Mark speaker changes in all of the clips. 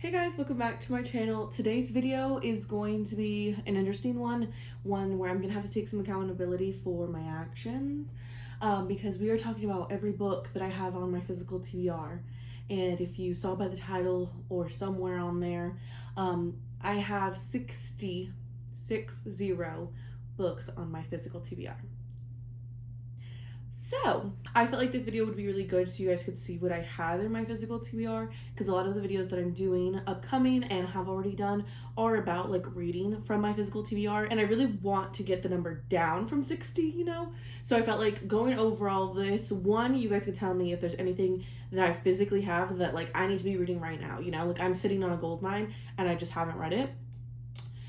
Speaker 1: Hey guys, welcome back to my channel. Today's video is going to be an interesting one where I'm gonna have to take some accountability for my actions because we are talking about every book that I have on my physical TBR. And if you saw by the title or somewhere on there, I have 60 books on my physical TBR. So I felt like this video would be really good so you guys could see what I have in my physical TBR, because a lot of the videos that I'm doing upcoming and have already done are about like reading from my physical TBR, and I really want to get the number down from 60, so I felt like going over all this, one, you guys could tell me if there's anything that I physically have that like I need to be reading right now, like I'm sitting on a gold mine and I just haven't read it.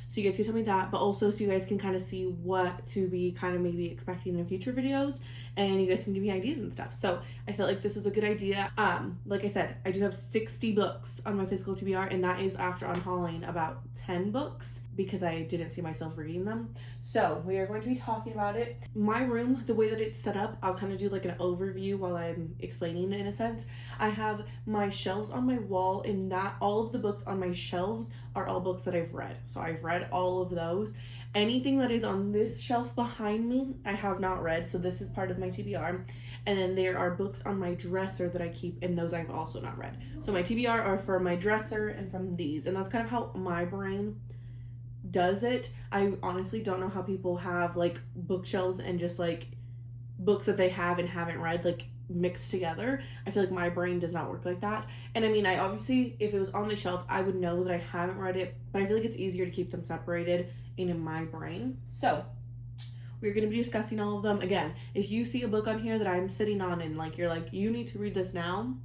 Speaker 1: So you guys can tell me that, but also so you guys can kind of see what to be kind of maybe expecting in future videos, and you guys can give me ideas and stuff. So I felt like this was a good idea. Like I said, I do have 60 books on my physical TBR, and that is after unhauling about 10 books because I didn't see myself reading them. So we are going to be talking about it. My room, the way that it's set up, I'll kind of do like an overview while I'm explaining it in a sense. I have my shelves on my wall, and that all of the books on my shelves are all books that I've read. So I've read all of those. Anything that is on this shelf behind me, I have not read. So this is part of my TBR. And then there are books on my dresser that I keep, and those I've also not read. So my TBR are for my dresser and from these. And that's kind of how my brain does it. I honestly don't know how people have like bookshelves and just like books that they have and haven't read like mixed together. I feel like my brain does not work like that. And I mean, I obviously, if it was on the shelf, I would know that I haven't read it, but I feel like it's easier to keep them separated in my brain. So we're going to be discussing all of them. Again, if you see a book on here that I'm sitting on and like you're like, you need to read this now,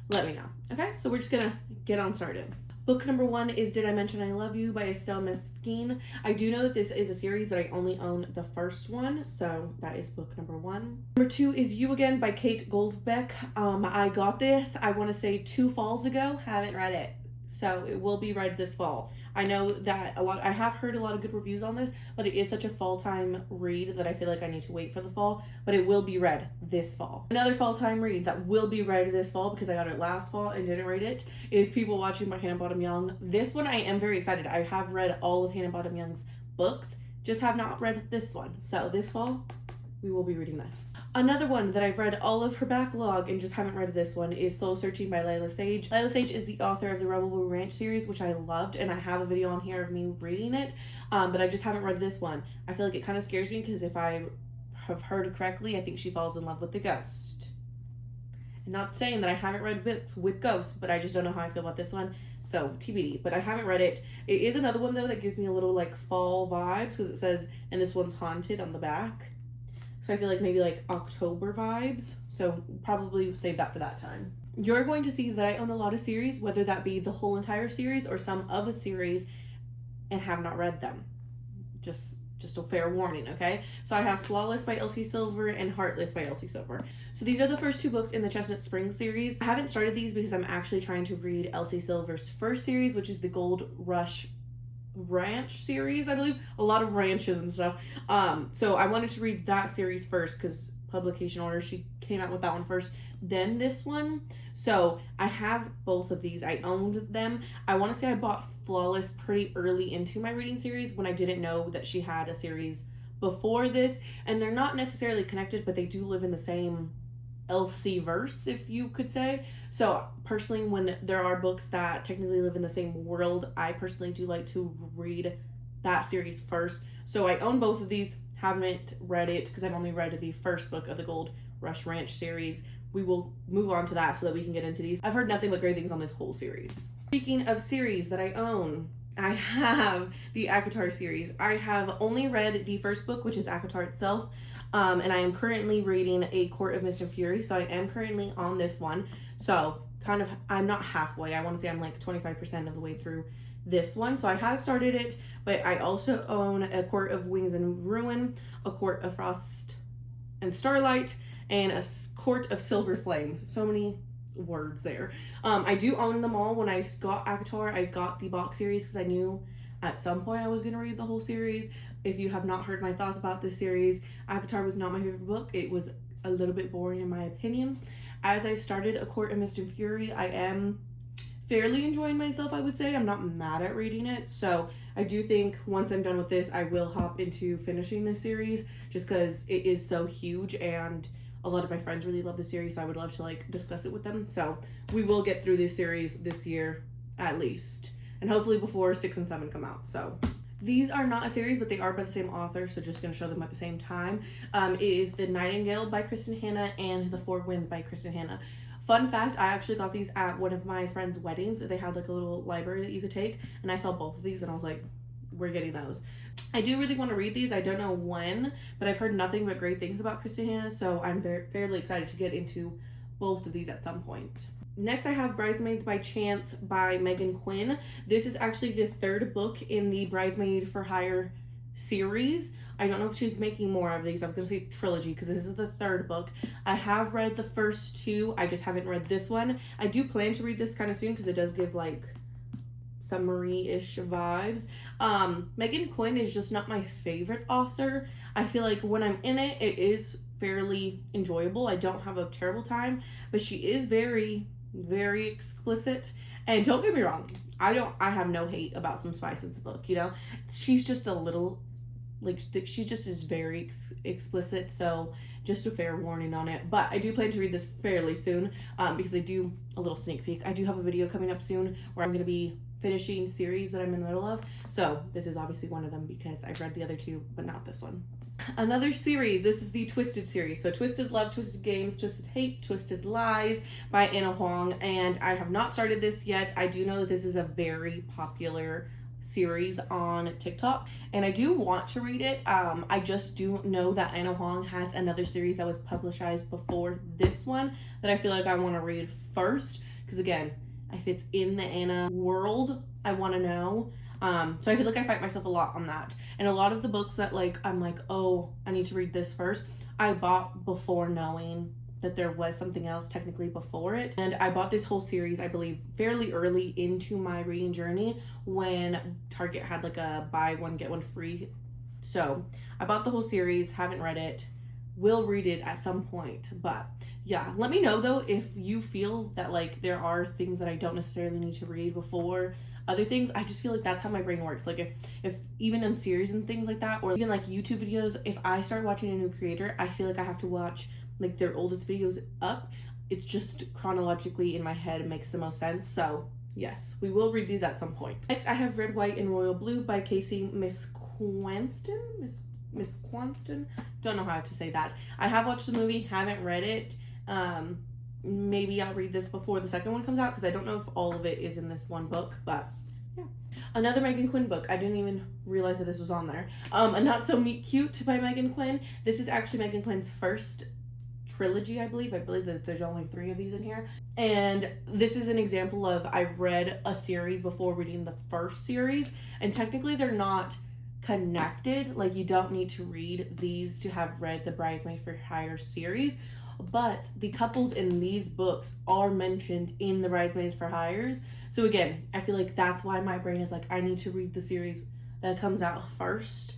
Speaker 1: let me know. Okay, so we're just gonna get on started. Book number 1 is Did I Mention I Love You by Estelle Mesquin. I do know that this is a series that I only own the first one, so that is book number 1. Number 2 is You Again by Kate Goldbeck. I got this, I want to say 2 falls ago, haven't read it, so it will be read this fall. I know that I have heard a lot of good reviews on this, but it is such a fall time read that I feel like I need to wait for the fall, but it will be read this fall. Another fall time read that will be read this fall because I got it last fall and didn't read it is People Watching by Hannah Bottom Young. This one I am very excited. I have read all of Hannah Bottom Young's books, just have not read this one. So this fall, we will be reading this. Another one that I've read all of her backlog and just haven't read this one is Soul Searching by Layla Sage. Layla Sage is the author of the Rebel Blue Ranch series, which I loved, and I have a video on here of me reading it, but I just haven't read this one. I feel like it kind of scares me because if I have heard correctly, I think she falls in love with the ghost. I'm not saying that I haven't read books with ghosts, but I just don't know how I feel about this one. So TBD, but I haven't read it. It is another one though that gives me a little like fall vibes because it says, and this one's haunted on the back. So I feel like maybe like October vibes. So probably save that for that time. You're going to see that I own a lot of series, whether that be the whole entire series or some of a series, and have not read them. Just a fair warning, okay? So I have Flawless by Elsie Silver and Heartless by Elsie Silver. So these are the first 2 books in the Chestnut Springs series. I haven't started these because I'm actually trying to read Elsie Silver's first series, which is the Gold Rush Ranch series, I believe. A lot of ranches and stuff. So I wanted to read that series first because publication order, she came out with that one first, then this one. So I have both of these. I owned them. I want to say I bought Flawless pretty early into my reading series when I didn't know that she had a series before this, and they're not necessarily connected, but they do live in the same LC verse, if you could say. So personally, when there are books that technically live in the same world, I personally do like to read that series first. So I own both of these, haven't read it because I've only read the first book of the Gold Rush Ranch series. We will move on to that so that we can get into these. I've heard nothing but great things on this whole series. Speaking of series that I own, I have the ACOTAR series. I have only read the first book, which is ACOTAR itself. And I am currently reading A Court of Mist and Fury, so I am currently on this one. So kind of, I'm not halfway. I want to say I'm like 25% of the way through this one. So I have started it, but I also own A Court of Wings and Ruin, A Court of Frost and Starlight, and A Court of Silver Flames. So many words there. I do own them all. When I got ACOTAR, I got the box series because I knew at some point I was going to read the whole series. If you have not heard my thoughts about this series, ACOTAR was not my favorite book. It was a little bit boring in my opinion. As I've started A Court of Mist and Fury, I am fairly enjoying myself, I would say. I'm not mad at reading it. So I do think once I'm done with this, I will hop into finishing this series just because it is so huge and a lot of my friends really love the series, so I would love to like discuss it with them. So we will get through this series this year at least, and hopefully before 6 and 7 come out. So these are not a series, but they are by the same author, so just going to show them at the same time. It is The Nightingale by Kristen Hanna and The Four Winds by Kristen Hanna. Fun fact, I actually got these at one of my friend's weddings. They had like a little library that you could take, and I saw both of these and I was like, we're getting those. I do really want to read these. I don't know when, but I've heard nothing but great things about Kristen Hanna, so I'm fairly excited to get into both of these at some point. Next, I have Bridesmaids by Chance by Megan Quinn. This is actually the third book in the Bridesmaid for Hire series. I don't know if she's making more of these. I was going to say trilogy because this is the third book. I have read the first two. I just haven't read this one. I do plan to read this kind of soon because it does give like summary-ish vibes. Megan Quinn is just not my favorite author. I feel like when I'm in it, it is fairly enjoyable. I don't have a terrible time, but she is very, very explicit. And don't get me wrong, I have no hate about some spice in the book, you know? She's just a little, like, she just is very explicit, so just a fair warning on it. But I do plan to read this fairly soon, because I do a little sneak peek. I do have a video coming up soon where I'm going to be finishing series that I'm in the middle of. So this is obviously one of them because I've read the other two, but not this one. Another series, this is the Twisted series. So Twisted Love, Twisted Games, Twisted Hate, Twisted Lies by Anna Huang. And I have not started this yet. I do know that this is a very popular series on TikTok, and I do want to read it. I just do know that Anna Huang has another series that was publicized before this one that I feel like I want to read first, because again, if it's in the Anna world, I want to know. So I feel like I fight myself a lot on that. And a lot of the books that like I'm like, oh, I need to read this first, I bought before knowing that there was something else technically before it. And I bought this whole series, I believe, fairly early into my reading journey when Target had like a buy one get one free. So I bought the whole series, haven't read it, will read it at some point. But yeah, let me know though if you feel that like there are things that I don't necessarily need to read before other things. I just feel like that's how my brain works. Like if even in series and things like that, or even like YouTube videos, if I start watching a new creator, I feel like I have to watch like their oldest videos up. It's just chronologically in my head, it makes the most sense. So yes, we will read these at some point. Next, I have Red, White, and Royal Blue by Casey Miss Quanston. Don't know how to say that. I have watched the movie, haven't read it. Maybe I'll read this before the second one comes out because I don't know if all of it is in this one book, but yeah. Another Megan Quinn book. I didn't even realize that this was on there. A Not So Meet Cute by Megan Quinn. This is actually Megan Quinn's first trilogy, I believe. I believe that there's only 3 of these in here. And this is an example of I read a series before reading the first series, and technically they're not connected. Like you don't need to read these to have read the Bridesmaid for Hire series, but the couples in these books are mentioned in the Bridesmaids for Hires. So again, I feel like that's why my brain is like, I need to read the series that comes out first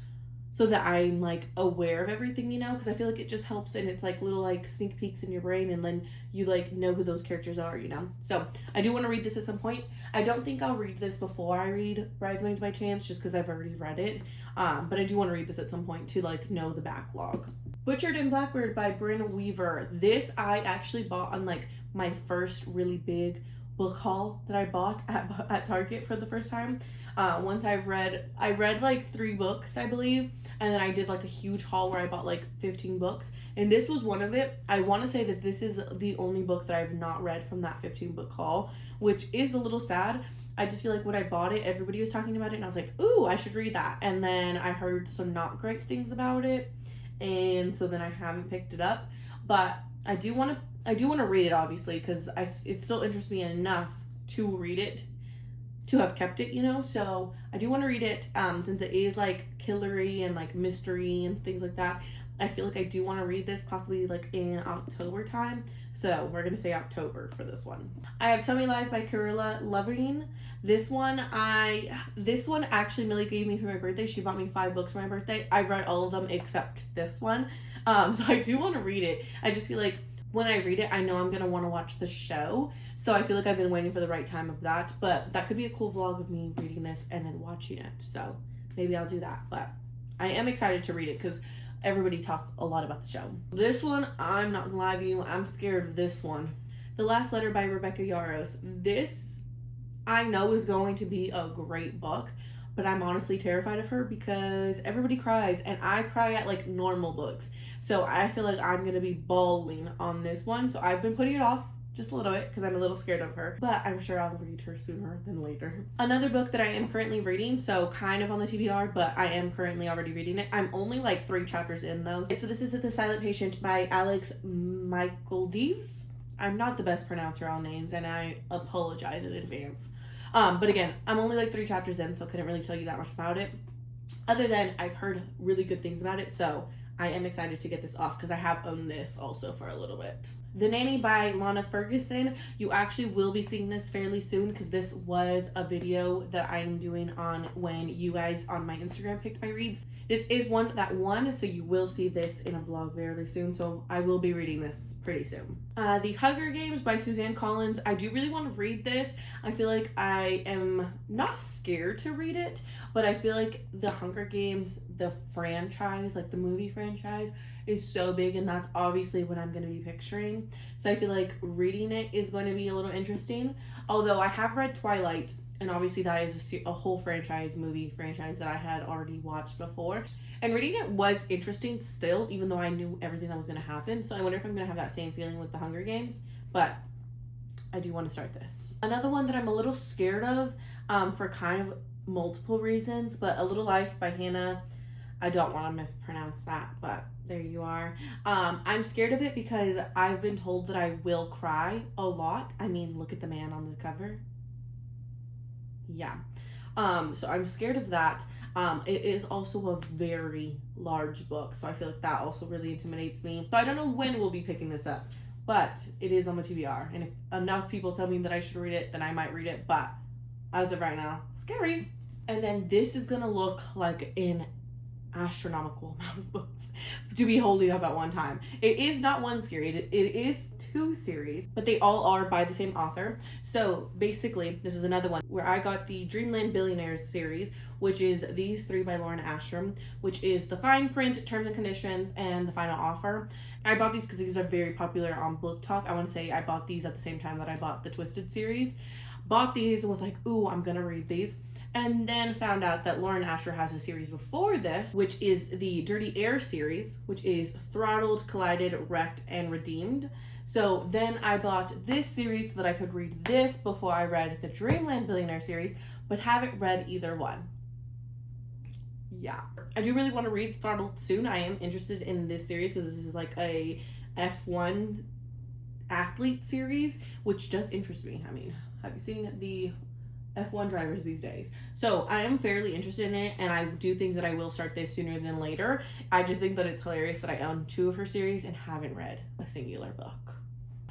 Speaker 1: so that I'm like aware of everything, you know, because I feel like it just helps, and it's like little like sneak peeks in your brain, and then you like know who those characters are, you know. So I do want to read this at some point. I don't think I'll read this before I read Bridesmaids by Chance just because I've already read it, but I do want to read this at some point to like know the backlog. Butchered and Blackbird by Bryn Weaver. This I actually bought on like my first really big book haul that I bought at Target for the first time. Once I read like 3 books, I believe, and then I did like a huge haul where I bought like 15 books, and this was one of it. I want to say that this is the only book that I've not read from that 15 book haul, which is a little sad. I just feel like when I bought it, everybody was talking about it, and I was like, ooh, I should read that. And then I heard some not great things about it, and so then I haven't picked it up. But I do want to read it, obviously, because it still interests me enough to read it, to have kept it, you know. So I do want to read it, since it is like killery and like mystery and things like that. I feel like I do want to read this possibly like in October time. So we're gonna say October for this one. I have Tell Me Lies by Carilla Loving. This one actually Millie gave me for my birthday. She bought me 5 books for my birthday. I've read all of them except this one. So I do want to read it. I just feel like when I read it, I know I'm going to want to watch the show. So I feel like I've been waiting for the right time of that. But that could be a cool vlog of me reading this and then watching it. So maybe I'll do that. But I am excited to read it because everybody talks a lot about the show. This one, I'm not going to lie to you, I'm scared of this one. The Last Letter by Rebecca Yarros. This, I know, is going to be a great book. But I'm honestly terrified of her because everybody cries and I cry at like normal books. So I feel like I'm going to be bawling on this one. So I've been putting it off just a little bit because I'm a little scared of her. But I'm sure I'll read her sooner than later. Another book that I am currently reading, so kind of on the TBR, but I am currently already reading it. I'm only like 3 chapters in though. So this is The Silent Patient by Alex Michaeldeves. I'm not the best pronouncer on names and I apologize in advance. But again, I'm only like 3 chapters in, so I couldn't really tell you that much about it. Other than I've heard really good things about it, so I am excited to get this off because I have owned this also for a little bit. The Nanny by Lana Ferguson. You actually will be seeing this fairly soon because this was a video that I am doing on when you guys on my Instagram picked my reads. This is one that won, so you will see this in a vlog fairly soon, so I will be reading this pretty soon. The Hunger Games by Suzanne Collins. I do really want to read this. I feel like I am not scared to read it, but I feel like the Hunger Games, the franchise, like the movie franchise, is so big, and that's obviously what I'm going to be picturing. So I feel like reading it is going to be a little interesting. Although I have read Twilight, and obviously that is a whole movie franchise that I had already watched before. And reading it was interesting still, even though I knew everything that was going to happen. So I wonder if I'm going to have that same feeling with the Hunger Games. But I do want to start this. Another one that I'm a little scared of for kind of multiple reasons, but A Little Life by Hannah. I don't want to mispronounce that, but there you are. I'm scared of it because I've been told that I will cry a lot. I mean, look at the man on the cover. Yeah. So I'm scared of that. It is also a very large book, so I feel like that also really intimidates me. So I don't know when we'll be picking this up, but it is on the TBR, and if enough people tell me that I should read it, then I might read it, but as of right now, scary. And then this is gonna look like an astronomical amount of books to be holding up at one time. It is not one series, it is 2 series, but they all are by the same author. So basically, this is another one where I got the Dreamland Billionaires series, which is these 3 by Lauren Ashram, which is The Fine Print, Terms and Conditions, and The Final Offer. I bought these because these are very popular on Book Talk. I want to say I bought these at the same time that I bought the Twisted series. Bought these and was like, ooh, I'm gonna read these. And then found out that Lauren Asher has a series before this, which is the Dirty Air series, which is Throttled, Collided, Wrecked, and Redeemed. So then I bought this series so that I could read this before I read the Dreamland Billionaire series, but haven't read either one. Yeah. I do really want to read Throttled soon. I am interested in this series because this is like a F1 athlete series, which does interest me. I mean, have you seen the F1 drivers these days? So I am fairly interested in it, and I do think that I will start this sooner than later. I just think that it's hilarious that I own 2 of her series and haven't read a singular book.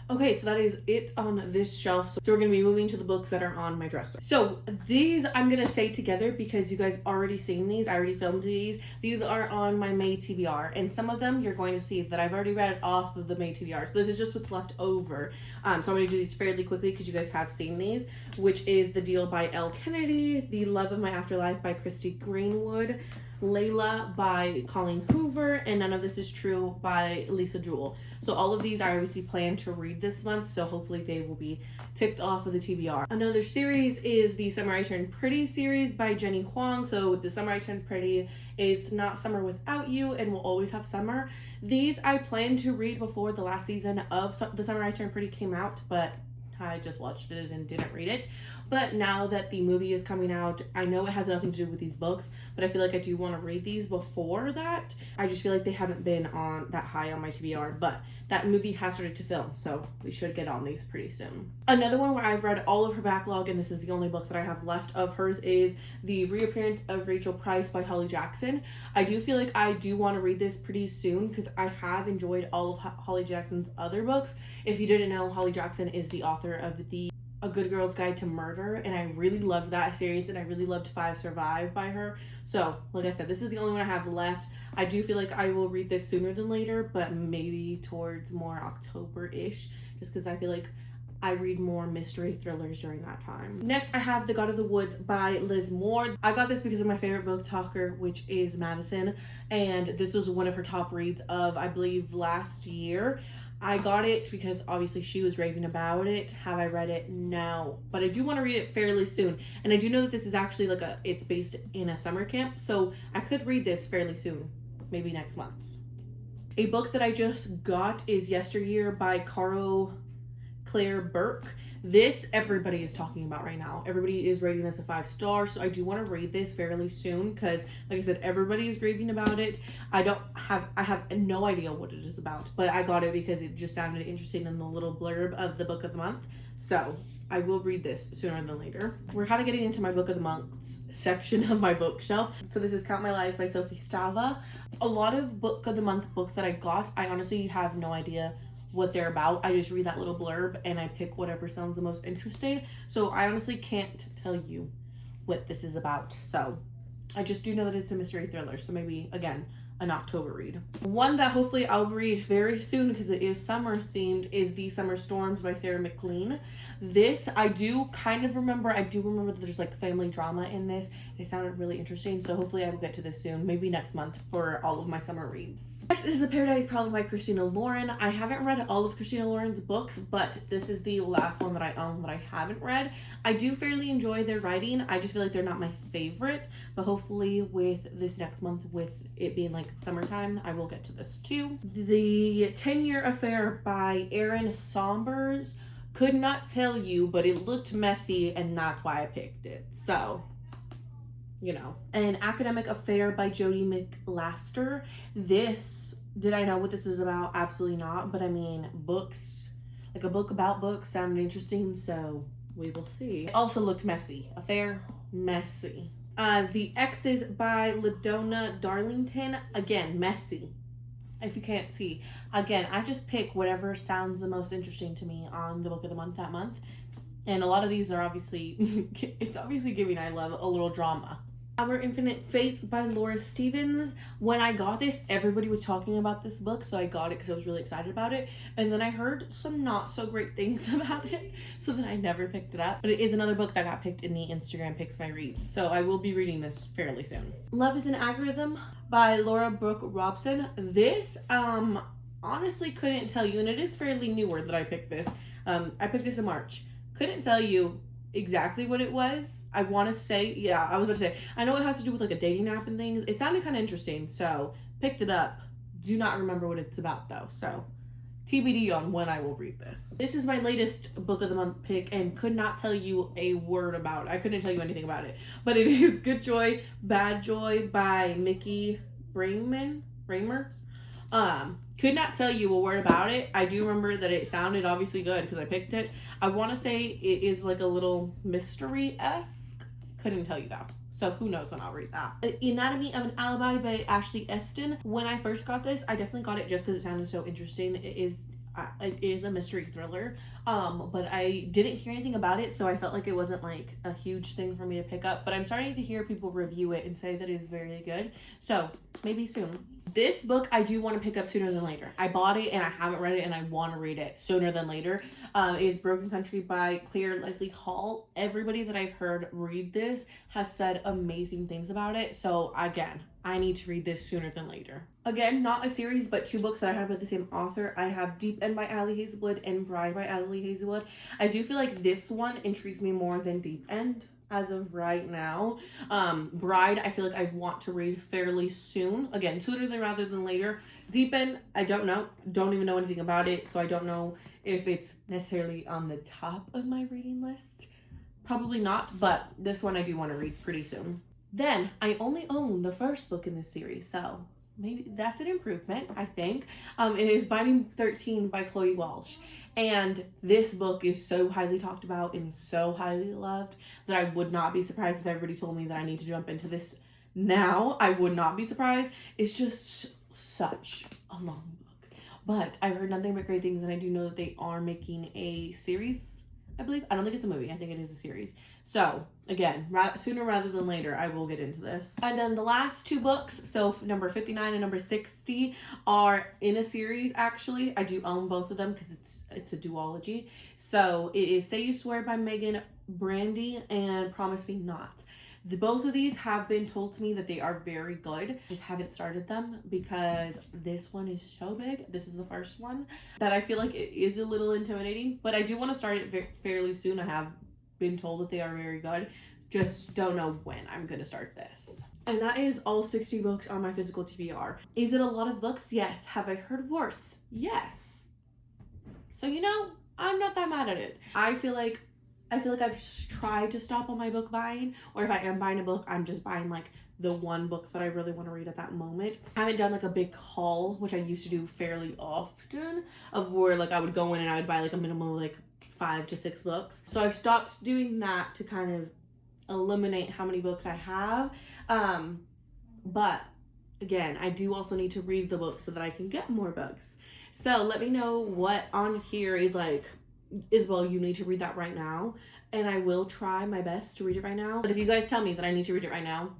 Speaker 1: Okay, so that is it on this shelf. So we're going to be moving to the books that are on my dresser. So these I'm going to say together because you guys already seen these. I already filmed these. These are on my May TBR. And some of them you're going to see that I've already read off of the May TBR. So this is just what's left over. So I'm going to do these fairly quickly because you guys have seen these, which is The Deal by Elle Kennedy, The Love of My Afterlife by Christy Greenwood, Layla by Colleen Hoover, and None of This Is True by Lisa Jewell. So all of these I obviously plan to read this month, so hopefully they will be ticked off of the TBR. Another series is the Summer I Turned Pretty series by Jenny Huang. So with the Summer I Turned Pretty, it's not summer without you and will always have summer. These I planned to read before the last season of The Summer I Turned Pretty came out, but I just watched it and didn't read it. But now that the movie is coming out, I know it has nothing to do with these books, but I feel like I do want to read these before that. I just feel like they haven't been on that high on my TBR, but that movie has started to film, so we should get on these pretty soon. Another one where I've read all of her backlog, and this is the only book that I have left of hers, is The Reappearance of Rachel Price by Holly Jackson. I do feel like I do want to read this pretty soon because I have enjoyed all of Holly Jackson's other books. If you didn't know, Holly Jackson is the author of the A Good Girl's Guide to Murder, and I really loved that series, and I really loved Five Survive by her. So, like I said, this is the only one I have left. I do feel like I will read this sooner than later, but maybe towards more October-ish, just because I feel like I read more mystery thrillers during that time. Next, I have The God of the Woods by Liz Moore. I got this because of my favorite book talker, which is Madison, and this was one of her top reads of, I believe, last year. I got it because obviously she was raving about it. Have I read it? No. But I do want to read it fairly soon. And I do know that this is actually it's based in a summer camp. So I could read this fairly soon. Maybe next month. A book that I just got is Yesteryear by Carl Claire Burke. This everybody is talking about right now. Everybody is rating this a 5-star, so I do want to read this fairly soon because, like I said, everybody is raving about it. I have no idea what it is about, but I got it because it just sounded interesting in the little blurb of the book of the month. So I will read this sooner than later. We're kind of getting into my book of the month section of my bookshelf. So this is Count My Lies by Sophie Stava. A lot of book of the month books that I got, I honestly have no idea what they're about. I just read that little blurb and I pick whatever sounds the most interesting. So I honestly can't tell you what this is about. So I just do know that it's a mystery thriller. So maybe, again, an October read. One that hopefully I'll read very soon because it is summer themed is The Summer Storms by Sarah McLean. This, I do remember that there's like family drama in this. It sounded really interesting, so hopefully I will get to this soon, maybe next month for all of my summer reads. Next is The Paradise Problem by Christina Lauren. I haven't read all of Christina Lauren's books, but this is the last one that I own that I haven't read. I do fairly enjoy their writing. I just feel like they're not my favorite, but hopefully with this next month, with it being like summertime, I will get to this too. The 10-Year Affair by Erin Sombers. Could not tell you, but it looked messy, and that's why I picked it. So, you know. An Academic Affair by Jodi McLaster. This, did I know what this is about? Absolutely not. But I mean, books, like a book about books sounded interesting, so we will see. It also looked messy. Affair, messy. The Exes by LaDonna Darlington. Again, messy. If you can't see. Again, I just pick whatever sounds the most interesting to me on the book of the month that month. And a lot of these are obviously, it's obviously giving I love a little drama. Our Infinite Faith by Laura Stevens. When I got this, everybody was talking about this book, so I got it because I was really excited about it. And then I heard some not so great things about it, so then I never picked it up. But it is another book that got picked in the Instagram Picks My Reads, so I will be reading this fairly soon. Love is an Algorithm by Laura Brooke Robson. This, honestly couldn't tell you, and it is fairly newer that I picked this. I picked this in March. Couldn't tell you exactly what it was. I want to say, yeah, I was about to say, I know it has to do with like a dating app and things. It sounded kind of interesting, so picked it up. Do not remember what it's about though, so TBD on when I will read this. This is my latest book of the month pick and could not tell you a word about it. I couldn't tell you anything about it, but it is Good Joy, Bad Joy by Mickey Raymer. Could not tell you a word about it. I do remember that it sounded obviously good because I picked it. I want to say it is like a little mystery-esque. Couldn't tell you that. So who knows when I'll read that. Anatomy of an Alibi by Ashley Eston. When I first got this, I definitely got it just because it sounded so interesting. It is a mystery thriller, but I didn't hear anything about it, so I felt like it wasn't like a huge thing for me to pick up, but I'm starting to hear people review it and say that it is very good, so maybe soon. This book I do want to pick up sooner than later. I bought it and I haven't read it and I want to read it sooner than later. It is Broken Country by Claire Leslie Hall. Everybody that I've heard read this has said amazing things about it, so again, I need to read this sooner than later. Again, not a series, but 2 books that I have by the same author. I have Deep End by Allie Hazelwood and Bride by Allie Hazelwood. I do feel like this one intrigues me more than Deep End as of right now. Bride, I feel like I want to read fairly soon. Again, sooner than rather than later. Deep End, I don't know. Don't even know anything about it, so I don't know if it's necessarily on the top of my reading list. Probably not, but this one I do want to read pretty soon. Then, I only own the first book in this series, so maybe that's an improvement, I think. It is Binding 13 by Chloe Walsh. And this book is so highly talked about and so highly loved that I would not be surprised if everybody told me that I need to jump into this now. I would not be surprised. It's just such a long book. But I've heard nothing but great things, and I do know that they are making a series I believe. I don't think it's a movie. I think it is a series. So again, sooner rather than later, I will get into this. And then the last two books, so number 59 and number 60, are in a series. Actually, I do own both of them because it's a duology. So it is Say You Swear by Megan Brandy and Promise Me Not. Both of these have been told to me that they are very good. Just haven't started them because this one is so big. This is the first one that I feel like it is a little intimidating, but I do want to start it fairly soon. I have been told that they are very good. Just don't know when I'm going to start this. And that is all 60 books on my physical TBR. Is it a lot of books? Yes. Have I heard worse? Yes. So, you know, I'm not that mad at it. I feel like I've tried to stop on my book buying, or if I am buying a book, I'm just buying like the one book that I really want to read at that moment. I haven't done like a big haul, which I used to do fairly often, of where like I would go in and I would buy like a minimum of like 5 to 6 books. So I've stopped doing that to kind of eliminate how many books I have. But again, I do also need to read the books so that I can get more books. So let me know what on here is like, Isabel, you need to read that right now, and I will try my best to read it right now. But if you guys tell me that I need to read it right now,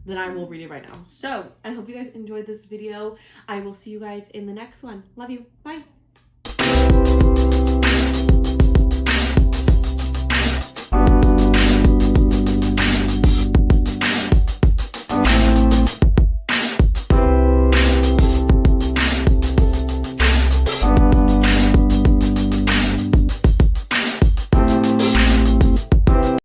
Speaker 1: then I will read it right now. So I hope you guys enjoyed this video. I will see you guys in the next one. Love you. Bye.